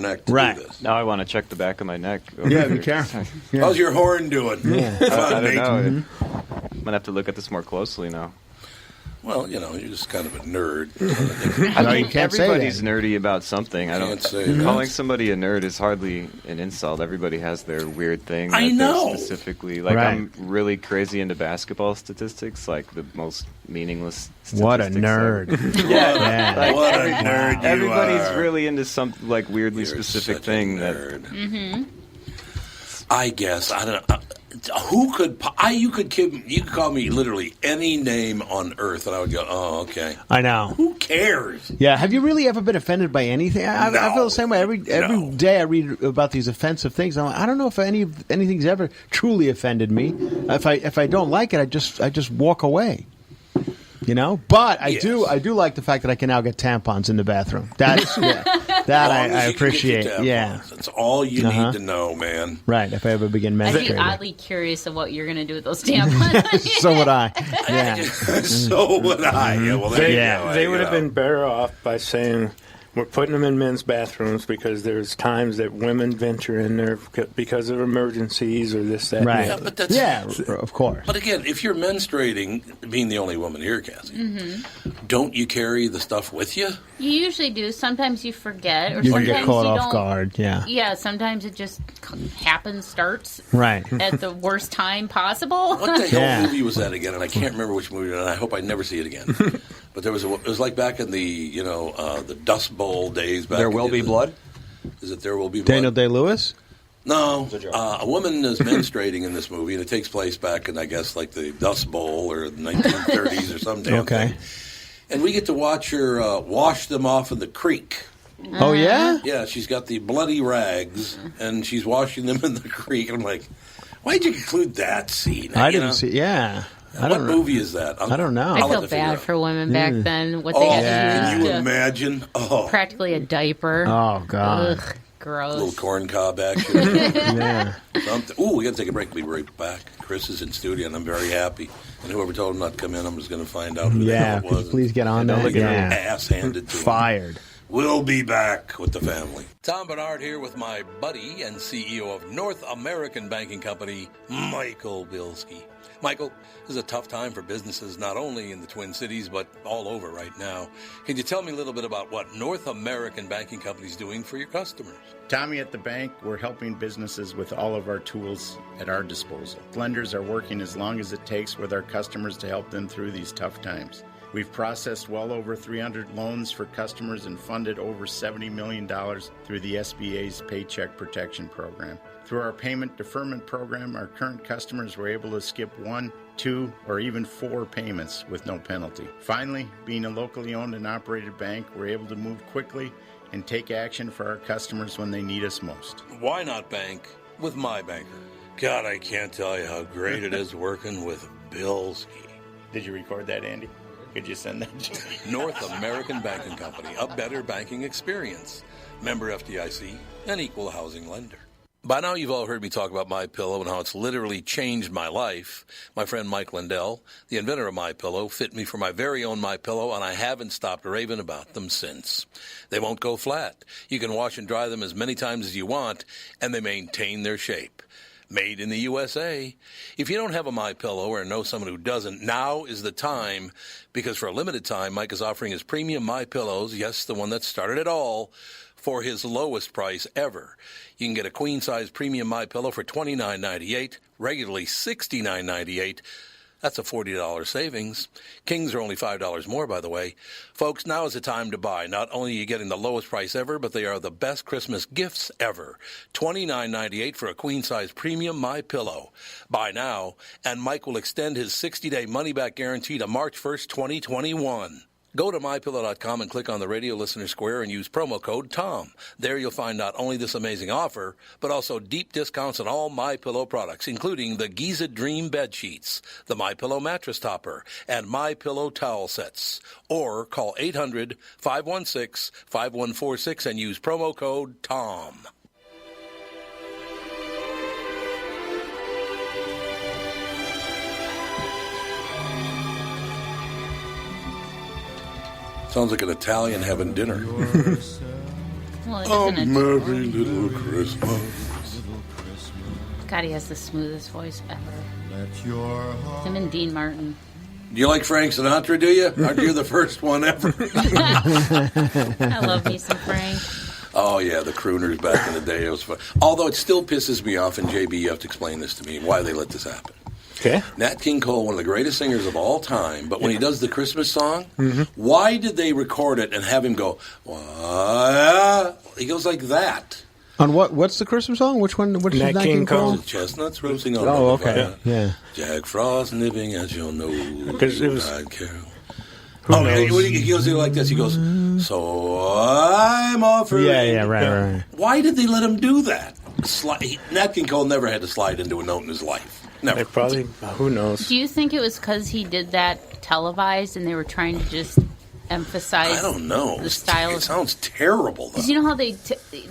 neck to Right. do this. Now I want to check the back of my neck. Yeah, be careful. Yeah. How's your horn doing? Yeah. Come on, I don't Nate. know. I'm going to have to look at this more closely now. Well, you know, you're just kind of a nerd. I you mean, can't say everybody's that. nerdy about something. I don't Can't say that. calling somebody a nerd is hardly an insult. Everybody has their weird thing. I that they're know. specifically like. Right. I'm really crazy into basketball statistics, like the most meaningless. What a statistics nerd. ever. Yeah, like, What a nerd you everybody's are. really into some like weirdly You're specific such thing a that. nerd. I guess I don't know. Who could you could call me literally any name on earth, and I would go, oh, okay. I know. Who cares? Yeah. Have you really ever been offended by anything? I feel the same way. Every No. day I read about these offensive things. I'm like, I don't know if anything's ever truly offended me. If I don't like it, I just walk away. You know, but I do like the fact that I can now get tampons in the bathroom. That's that Long as I you can get your appreciate. tampons. Yeah, That's all you need to know, man. right. If I ever begin I'd be menstruating, oddly curious of what you're going to do with those tampons. so would I. Yeah, So would I. Yeah, well, there you go. They would have been better off by saying, we're putting them in men's bathrooms because there's times that women venture in there because of emergencies or this, that, and right. the Yeah, other. but that's, Yeah, of course. But again, if you're menstruating, being the only woman here, Cassie, don't you carry the stuff with you? You usually do. Sometimes you forget, or You can sometimes get caught you off don't. guard. Yeah, Yeah, sometimes it just starts right. at the worst time possible. What the hell Yeah. movie was that again? And I can't remember which movie, and I hope I never see it again. But it was like back in the the Dust Bowl days. Back There Will Be Blood? Is it There Will Be Blood? Daniel Day-Lewis. No, a woman is menstruating in this movie, and it takes place back in, I guess, like the Dust Bowl or the 1930s or some damn Okay. thing. And we get to watch her wash them off in the creek. Oh yeah. Yeah, she's got the bloody rags, and she's washing them in the creek. I'm like, why'd you include that scene? I You didn't know? see. Yeah, I What don't know. movie is that? I don't know. I I'll feel have to figure bad out. for women back then. What Oh, they had yeah. to can use you to imagine? Oh, practically a diaper. Oh God. Ugh, a little gross. corn cob action. Yeah. Ooh, we got to take a break. We'll be right back. Chris is in studio, and I'm very happy. And whoever told him not to come in, I'm just going to find out who the Yeah. hell it Could you was. please get on that? Look Yeah. ass handed to him. Fired. We'll be back with the family. Tom Barnard here with my buddy and CEO of North American Banking Company, Michael Bilski. Michael, this is a tough time for businesses not only in the Twin Cities, but all over right now. Can you tell me a little bit about what North American Banking Company is doing for your customers? Tommy, at the bank, we're helping businesses with all of our tools at our disposal. Lenders are working as long as it takes with our customers to help them through these tough times. We've processed well over 300 loans for customers and funded over $70 million through the SBA's Paycheck Protection Program. Through our payment deferment program, our current customers were able to skip 1, 2, or even 4 payments with no penalty. Finally, being a locally owned and operated bank, we're able to move quickly and take action for our customers when they need us most. Why not bank with my banker? God, I can't tell you how great it is working with Bilski. Did you record that, Andy? Could you send that to me? North American Banking Company, a better banking experience. Member FDIC, an equal housing lender. By now, you've all heard me talk about MyPillow and how it's literally changed my life. My friend Mike Lindell, the inventor of MyPillow, fit me for my very own MyPillow, and I haven't stopped raving about them since. They won't go flat. You can wash and dry them as many times as you want, and they maintain their shape. Made in the USA. If you don't have a MyPillow or know someone who doesn't, now is the time, because for a limited time, Mike is offering his premium MyPillows, yes, the one that started it all, for his lowest price ever. You can get a queen-size premium MyPillow for $29.98, regularly $69.98. That's a $40 savings. Kings are only $5 more, by the way. Folks, now is the time to buy. Not only are you getting the lowest price ever, but they are the best Christmas gifts ever. $29.98 for a queen-size premium MyPillow. Buy now, and Mike will extend his 60-day money-back guarantee to March 1st, 2021. Go to MyPillow.com and click on the radio listener square and use promo code TOM. There you'll find not only this amazing offer, but also deep discounts on all MyPillow products, including the Giza Dream bed sheets, the MyPillow mattress topper, and MyPillow towel sets. Or call 800-516-5146 and use promo code TOM. Sounds like an Italian having dinner. Well, it A isn't a merry little Christmas. God, he has the smoothest voice ever. Him and Dean Martin. Do you like Frank Sinatra, do you? Aren't you the first one ever? I love me some Frank. Oh, yeah, the crooners back in the day. It was fun. Although it still pisses me off, and JB, you have to explain this to me, why they let this happen. Okay. Nat King Cole, one of the greatest singers of all time, but when he does the Christmas song, why did they record it and have him go, "Wah?" He goes like that. On what's the Christmas song? Which one? Which Nat is Nat King King Cole? The chestnuts roasting on Oh, the okay. fire. Yeah. Jack Frost nipping at your nose. Because it was- Good-night, Carol. Who Oh, knows? he goes like this. He goes, so I'm offering. Yeah, right. Why did they let him do that? Nat King Cole never had to slide into a note in his life. Never. They probably, who knows? Do you think it was because he did that televised and they were trying to just emphasize I don't know. the style It of... sounds terrible, though. Because you know how they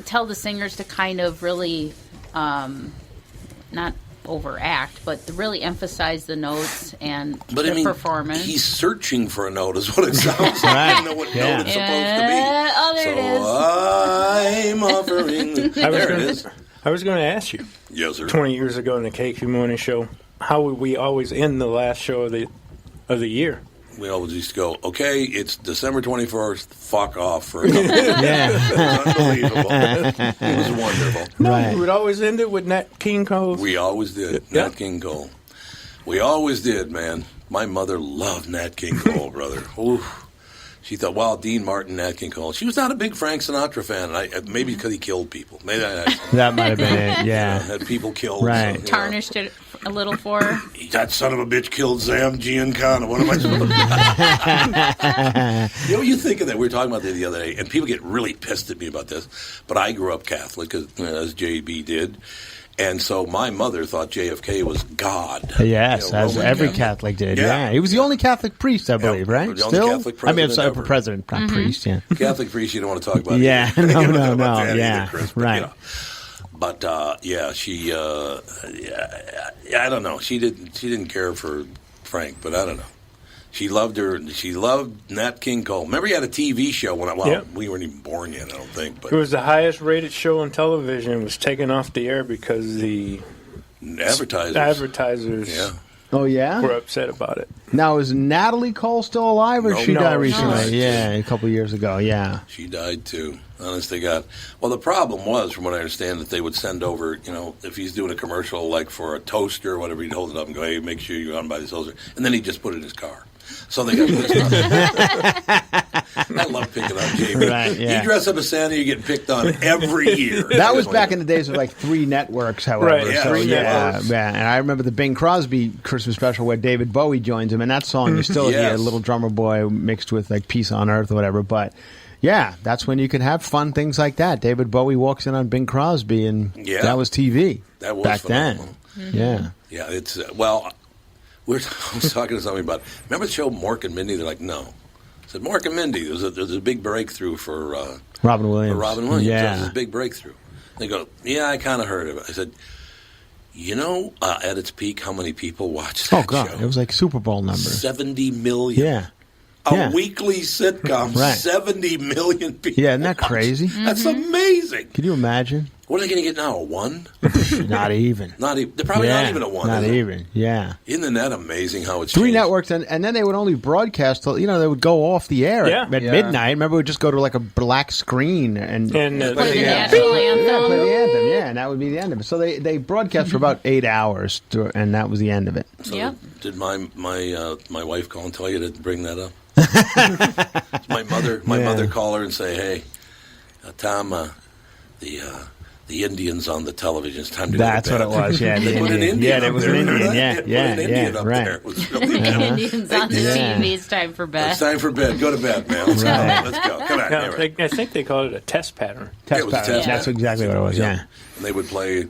tell the singers to kind of really, not overact, but to really emphasize the notes and But the I mean, performance. he's searching for a note, is what it sounds like. Right. I don't know what Yeah. note it's supposed to be. Oh, there it is. I'm offering. There it is. I was going to ask you, Yes, sir. 20 years ago in the KQ Morning Show, how would we always end the last show of the year? We always used to go, okay, it's December 21st, fuck off for a couple of days. Yeah. It was unbelievable. It was wonderful. No, Right. we would always end it with Nat King Cole. We always did. Yeah. Nat King Cole. We always did, man. My mother loved Nat King Cole, brother. Oof. She thought, wow, Dean Martin, Nat King Cole. She was not a big Frank Sinatra fan, and maybe because he killed people. Maybe That might have been it. Yeah. had people killed. Right. So, you know. Tarnished it a little for her. That son of a bitch killed Sam Giancana. What am I supposed to do? You think of that. We were talking about that the other day, and people get really pissed at me about this. But I grew up Catholic, as JB did. And so my mother thought JFK was God. Yes, You know, as Roman every Catholic. Catholic did. Yeah. Yeah. He was the only Catholic priest, I believe, right? the only Still? Catholic I mean, president sorry, ever. president, not priest, yeah. Catholic priest, you don't want to talk about it. Yeah, either. no, You don't no, talk about no, that yeah, either, Chris, but, right. you know. But yeah, she. I don't know. She didn't care for Frank, but I don't know. She loved her. She loved Nat King Cole. Remember, he had a TV show when we weren't even born yet. I don't think. But It was the highest rated show on television. It was taken off the air because the advertisers Yeah. Oh, yeah? were upset about it. Now, is Natalie Cole still alive, or No, she no, died she recently? died. Yeah, a couple of years ago, yeah. She died too. Honest to God. Well, the problem was, from what I understand, that they would send over, if he's doing a commercial like for a toaster or whatever, he'd hold it up and go, "Hey, make sure you're on by this toaster," and then he'd just put it in his car. So they got pissed off. I love picking on JB. Right, yeah. You dress up as Santa, you're getting picked on every year. That was back in the days of like 3 networks, however. Right, yeah, so, 3 networks. Yeah, and I remember the Bing Crosby Christmas special where David Bowie joins him, and that song you still hear Yes. Little Drummer Boy mixed with like Peace on Earth or whatever. But yeah, that's when you could have fun things like that. David Bowie walks in on Bing Crosby, and that was TV. That was back phenomenal. then. Yeah. Yeah, it's I was talking to somebody about. Remember the show Mork and Mindy? They're like, no. I said Mork and Mindy. There's a big breakthrough for Robin Williams. For Robin Williams. Yeah. There's a big breakthrough. They go, yeah, I kind of heard of it. I said, at its peak, how many people watched that Oh God, show? it was like Super Bowl numbers. 70 million. Yeah. A Yeah. weekly sitcom. Right. 70 million people. Yeah, isn't that watch. crazy? That's amazing. Could you imagine? What are they going to get now? A 1? Not even. Not even. They're probably not even a 1. Not is it? even. Yeah. Isn't that amazing how it's 3 changed? networks, and then they would only broadcast till, they would go off the air Yeah. at Yeah. midnight. Remember, we'd just go to like a black screen and Play the national play the anthem. Yeah, and that would be the end of it. So they broadcast for about 8 hours, and that was the end of it. So Yep. did my wife call and tell you to bring that up? my mother call her and say, "Hey, Tom, the Indians on the television. It's time to That's go to what bed." it was. Yeah, They the put an Indian. Indian Yeah, up there was there. an Indian. Remember Yeah, that? yeah, They put an Indian yeah. up Right. there. It was really good. Indians on the Yeah. TV. It's time for bed. It's time for bed. Go to bed, man. Let's Right. go. Let's go. Come on. No, Anyway. I think they called it a test pattern. Test It was a pattern. test That's pattern. exactly what it was. Yeah. And they would play,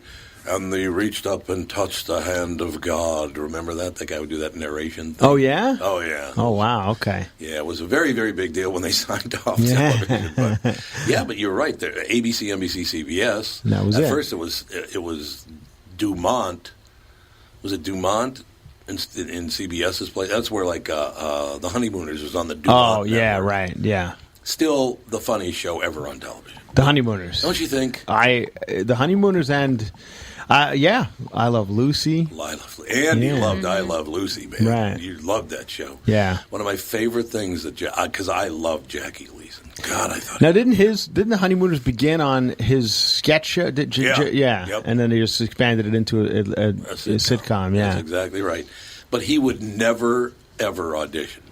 and they reached up and touched the hand of God. Remember that? The guy would do that narration thing. Oh yeah. Oh, yeah. Oh wow. Okay. Yeah, it was a very, very big deal when they signed off Yeah. television. But you're right. There, ABC, NBC, CBS. That was At it. first, it was Dumont. Was it Dumont in CBS's place? That's where the Honeymooners was on the Dumont. Oh yeah. network. Right. Yeah. Still the funniest show ever on television. The Honeymooners. Don't you think? The Honeymooners and I Love Lucy. And you loved I Love Lucy, man. Right. You loved that show. Yeah. One of my favorite things because I love Jackie Gleason. God, I thought. Now, didn't the Honeymooners begin on his sketch show? Yeah. Yep. And then they just expanded it into a sitcom. Yeah, that's exactly right. But he would never ever audition.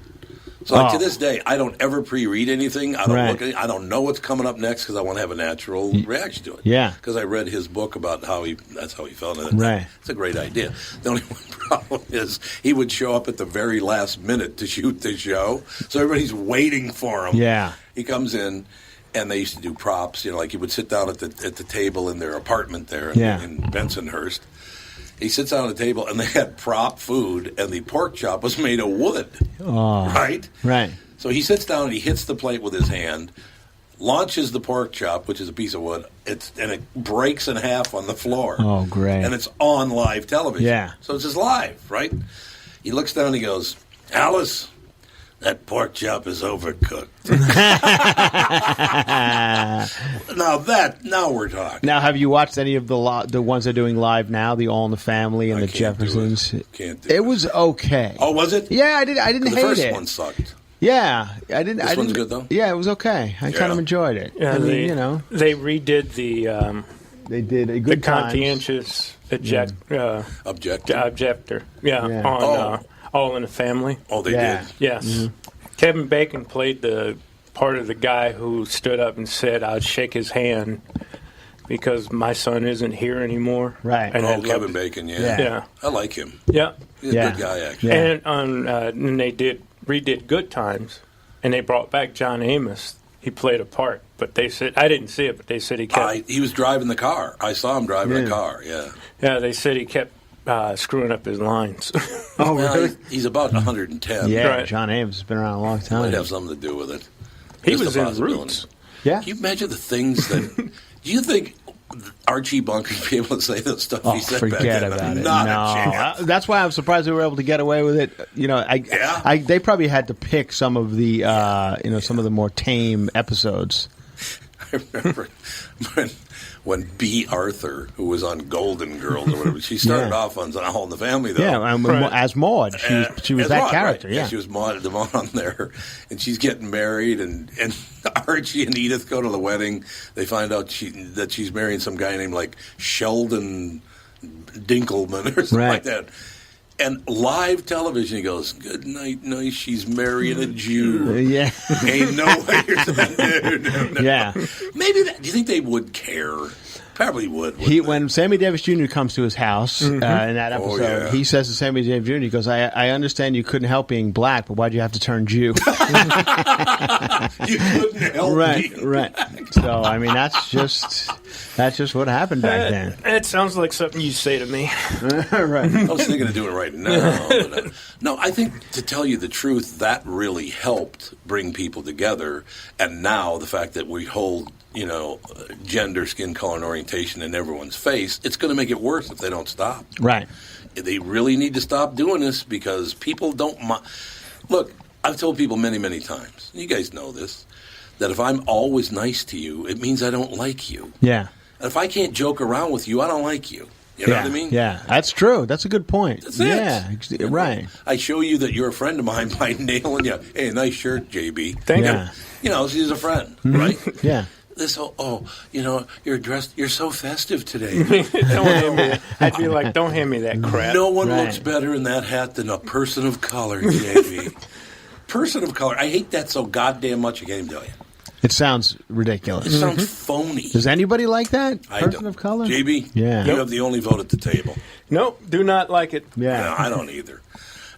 So to this day, I don't ever pre-read anything. I don't look at it. I don't know what's coming up next because I want to have a natural reaction to it. Yeah. Because I read his book about that's how he felt. And right. It's a great idea. The only one problem is he would show up at the very last minute to shoot the show. So everybody's waiting for him. Yeah. He comes in, and they used to do props. Like he would sit down at the table in their apartment there in Bensonhurst. He sits down at the table, and they had prop food, and the pork chop was made of wood. Oh. Right? Right. So he sits down, and he hits the plate with his hand, launches the pork chop, which is a piece of wood, and it breaks in half on the floor. Oh, great. And it's on live television. Yeah. So it's just live, right? He looks down, and he goes, Alice, that pork chop is overcooked. Now we're talking. Now, have you watched any of the ones they're doing live now? The All in the Family and I the can't do Jeffersons. Can't do it. Was okay. Oh, was it? Yeah, I didn't hate it. The first one sucked. Yeah, I didn't. This one's good though. Yeah, it was okay. I kind of enjoyed it. Yeah, they redid the. They did a good the conscientious objector. Yeah. On All in the Family. Oh, they did. Yes. Mm-hmm. Kevin Bacon played the part of the guy who stood up and said, "I'd shake his hand because my son isn't here anymore." Right. And Kevin Bacon. Yeah. I like him. Yeah. He's a good guy, actually. Yeah. And they redid Good Times, and they brought back John Amos. He played a part, but they said I didn't see it, but they said he kept. He was driving the car. I saw him driving a car. Yeah. Yeah, they said he kept screwing up his lines. Oh, really? He's about 110. Yeah, right. John Amos has been around a long time. Might have something to do with it. He Just was a in possibility. Roots. Yeah. Can you imagine the things that? Do you think Archie Bunker would be able to say the stuff he said back forget then? about it. Not No, a chance. that's why I'm surprised they were able to get away with it. They probably had to pick some of the some of the more tame episodes. I remember when B. Arthur, who was on Golden Girls or whatever, she started off on All in the Family, though. Yeah, as Maude. She was that Maude, character, right. yeah. She was Maude on there, and she's getting married, and Archie and Edith go to the wedding. They find out that she's marrying some guy named, like, Sheldon Dinkelman or something like that. And live television, he goes, "Good night, nice. She's marrying a Jew." Yeah. Ain't no way you're saying no. Yeah. Maybe do you think they would care? Probably would. When Sammy Davis Jr. comes to his house in that episode, he says to Sammy Davis Jr., he goes, I understand you couldn't help being black, but why'd you have to turn Jew? You couldn't help being black. So, I mean, that's just what happened back then. It sounds like something you say to me. Right. I was thinking of doing it right now. But, no, I think, to tell you the truth, that really helped bring people together. And now the fact that we hold gender, skin color, and orientation in everyone's face, it's going to make it worse if they don't stop. Right. They really need to stop doing this because people don't Look, I've told people many, many times, you guys know this, that if I'm always nice to you, it means I don't like you. Yeah. And if I can't joke around with you, I don't like you. You know what I mean? Yeah, that's true. That's a good point. That's it. Yeah, right. I show you that you're a friend of mine by nailing you. Hey, nice shirt, JB. Thank you. She's a friend, right? Yeah. This you're dressed. You're so festive today. Don't hand me that. I'd be like, don't hand me that crap. No one looks better in that hat than a person of color, JB. Person of color. I hate that so goddamn much. I can't even tell you. It sounds ridiculous. It sounds phony. Does anybody like that? I Person don't. of color? JB, Yeah. you have the only vote at the table. Nope, do not like it. Yeah. No, I don't either.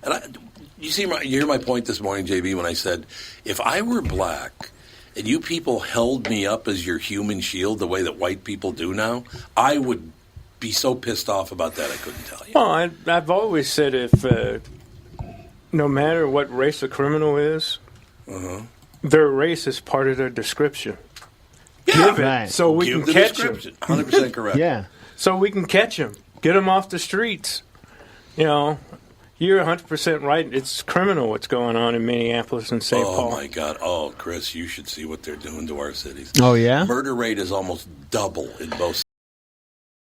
And you hear my point this morning, JB, when I said, if I were black and you people held me up as your human shield the way that white people do now, I would be so pissed off about that I couldn't tell you. Oh, I've always said if no matter what race a criminal is, their race is part of their description. Yeah, Give it right. so we Give can the catch them. description. 100% correct. Yeah. So we can catch them. Get them off the streets. You You're 100% right. It's criminal what's going on in Minneapolis and St. Oh, Paul. my God. Oh, Chris, you should see what they're doing to our cities. Oh, yeah? Murder rate is almost double in both